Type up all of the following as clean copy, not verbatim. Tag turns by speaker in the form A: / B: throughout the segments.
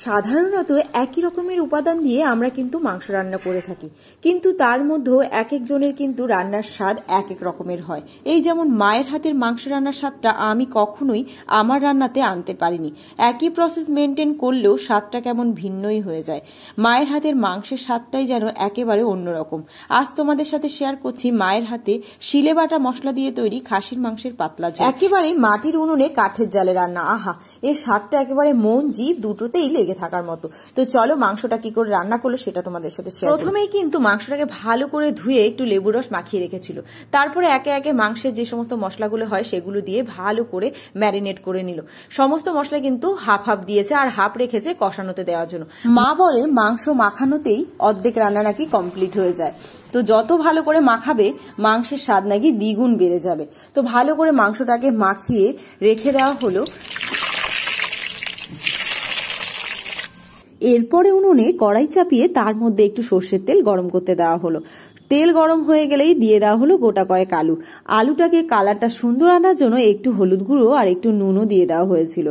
A: সাধারণত একই রকমের উপাদান দিয়ে আমরা কিন্তু মাংস রান্না করে থাকি, কিন্তু তার মধ্যেও এক একজনের কিন্তু রান্নার স্বাদ এক এক রকমের হয়। এই যেমন মায়ের হাতের মাংস রান্নার স্বাদটা আমি কখনোই আমার রান্নাতে আনতে পারিনি। একই প্রসেস মেনটেন করলেও স্বাদটা কেমন ভিন্নই হয়ে যায়। মায়ের হাতের মাংসের স্বাদটাই যেন একেবারে অন্যরকম। আজ তোমাদের সাথে শেয়ার করছি মায়ের হাতে শিলে বাটা মশলা দিয়ে তৈরি খাসির মাংসের পাতলা ঝোল। একেবারে মাটির উনুনে কাঠের জালে রান্না। আহা, এর স্বাদটা একেবারে মন জিভ দুটোতেই লেগে থাকার মতো। তো চলো মাংসটা কি করে রান্না করলো সেটা তোমাদের সাথে শেয়ার। প্রথমেই কিন্তু মাংসটাকে ভালো করে ধুয়ে একটু লেবু রস মাখিয়ে রেখেছিল। তারপরে একে একে মাংসের যে সমস্ত মশলাগুলো হয় সেগুলো দিয়ে ভালো করে ম্যারিনেট করে নিল। সমস্ত মশলা কিন্তু হাফ হাফ দিয়েছে আর হাফ রেখেছে কষানোতে দেওয়ার জন্য। মা বলে মাংস মাখানোতেই অর্ধেক রান্না নাকি কমপ্লিট হয়ে যায়। তো যত ভালো করে মাখাবে মাংসের স্বাদ নাকি দ্বিগুণ বেড়ে যাবে। তো ভালো করে মাংসটাকে মাখিয়ে রেখে দেওয়া হলো। এরপরে উনুনে কড়াই চাপিয়ে তার মধ্যে একটু সর্ষের তেল গরম করতে দেওয়া হলো। তেল গরম হয়ে গেলেই দিয়ে দেওয়া হলো গোটা কয়েক আলু। আলুটাকে কালারটা সুন্দর আনার জন্য একটু হলুদ গুঁড়ো আর একটু নুনও দিয়ে দেওয়া হয়েছিল।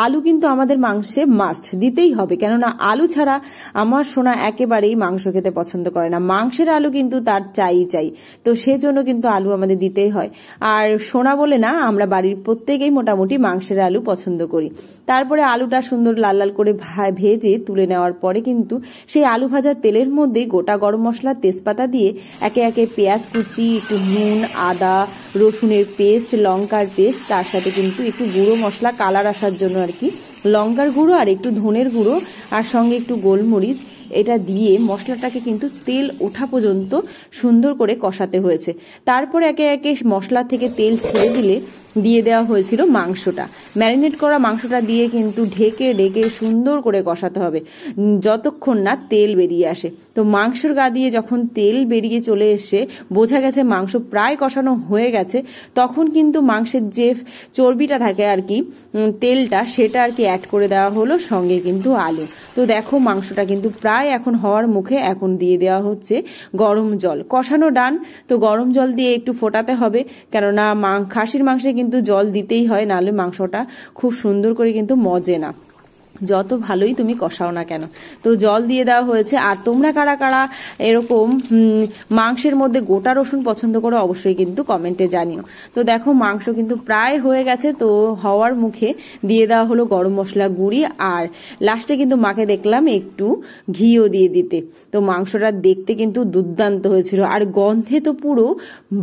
A: আলু কিন্তু আমাদের মাংসে মাস্ট দিতেই হবে, কেননা আলু ছাড়া আমার সোনা একেবারেই মাংস খেতে পছন্দ করে না। মাংসের আলু কিন্তু তার চাই। তো সেজন্য কিন্তু আলু আমাদের দিতেই হয়। আর সোনা বলে না, আমরা বাড়ির প্রত্যেকেই মোটামুটি মাংসের আলু পছন্দ করি। তারপরে আলুটা সুন্দর লাল লাল করে ভেজে তুলে নেওয়ার পরে কিন্তু সেই আলু ভাজার তেলের মধ্যে গোটা গরম মশলা, তেজপাতা দিয়ে একে একে পেঁয়াজ কুচি, একটু নুন, আদা রসুনের পেস্ট, লঙ্কার পেস্ট, তার সাথে কিন্তু একটু গুঁড়ো মশলা কালার আসার জন্য আর কি লঙ্কার গুঁড়ো আর একটু ধনের গুঁড়ো আর সঙ্গে একটু গোলমরিচ, এটা দিয়ে মশলাটাকে কিন্তু তেল ওঠা পর্যন্ত সুন্দর করে কষাতে হয়েছে। তারপরে একে একে মশলা থেকে তেল ছেড়ে দিলে দিয়ে দেওয়া হয়েছিল মাংসটা। ম্যারিনেট করা মাংসটা দিয়ে কিন্তু ঢেকে ঢেকে সুন্দর করে কষাতে হবে যতক্ষণ না তেল বেরিয়ে আসে। তো মাংসের গা দিয়ে যখন তেল বেরিয়ে চলে এসে বোঝা গেছে মাংস প্রায় কষানো হয়ে গেছে, তখন কিন্তু মাংসের যে চর্বিটা থাকে আর কি, তেলটা, সেটা আর কি অ্যাড করে দেওয়া হলো, সঙ্গে কিন্তু আলু। তো দেখো মাংসটা কিন্তু প্রায় এখন হওয়ার মুখে। এখন দিয়ে দেওয়া হচ্ছে গরম জল। কষানো ডান, তো গরম জল দিয়ে একটু ফোটাতে হবে, কেননা খাসির মাংসে কিন্তু জল দিতেই হয়, নাহলে মাংসটা খুব সুন্দর করে কিন্তু মজে না, যত ভালোই তুমি কষাও না কেন। তো জল দিয়ে দেওয়া হয়েছে। আর তোমরা কারা কারা এরকম মাংসের মধ্যে গোটা রসুন পছন্দ করো অবশ্যই কিন্তু কমেন্টে জানিও। তো দেখো মাংস কিন্তু প্রায় হয়ে গেছে। তো হওয়ার মুখে দিয়ে দেওয়া হলো গরম মশলা গুঁড়ি, আর লাস্টে কিন্তু মাকে দেখলাম একটু ঘিও দিয়ে দিতে। তো মাংসটা দেখতে কিন্তু দুর্দান্ত হয়েছিল, আর গন্ধে তো পুরো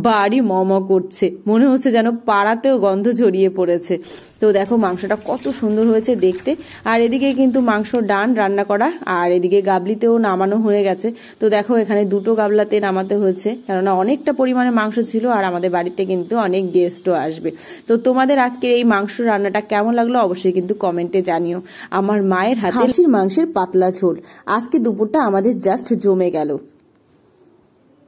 A: বাড়ি মম করছে, মনে হচ্ছে যেন পাড়াতেও গন্ধ ছড়িয়ে পড়েছে। তো দেখো মাংসটা কত সুন্দর হয়েছে দেখতে। আর এদিকে কিন্তু মাংস ডান রান্না করা, আর এদিকে গাবলিতেও নামানো হয়ে গেছে। তো দেখো এখানে দুটো গাবলাতে নামাতে হয়েছে, কেননা অনেকটা পরিমাণে মাংস ছিল, আর আমাদের বাড়িতে কিন্তু অনেক গেস্টও আসবে। তো তোমাদের আজকের এই মাংস রান্নাটা কেমন লাগলো অবশ্যই কিন্তু কমেন্টে জানিও। আমার মায়ের হাতে খাসির মাংসের পাতলা ঝোল আজকে দুপুরটা আমাদের জাস্ট জমে গেল।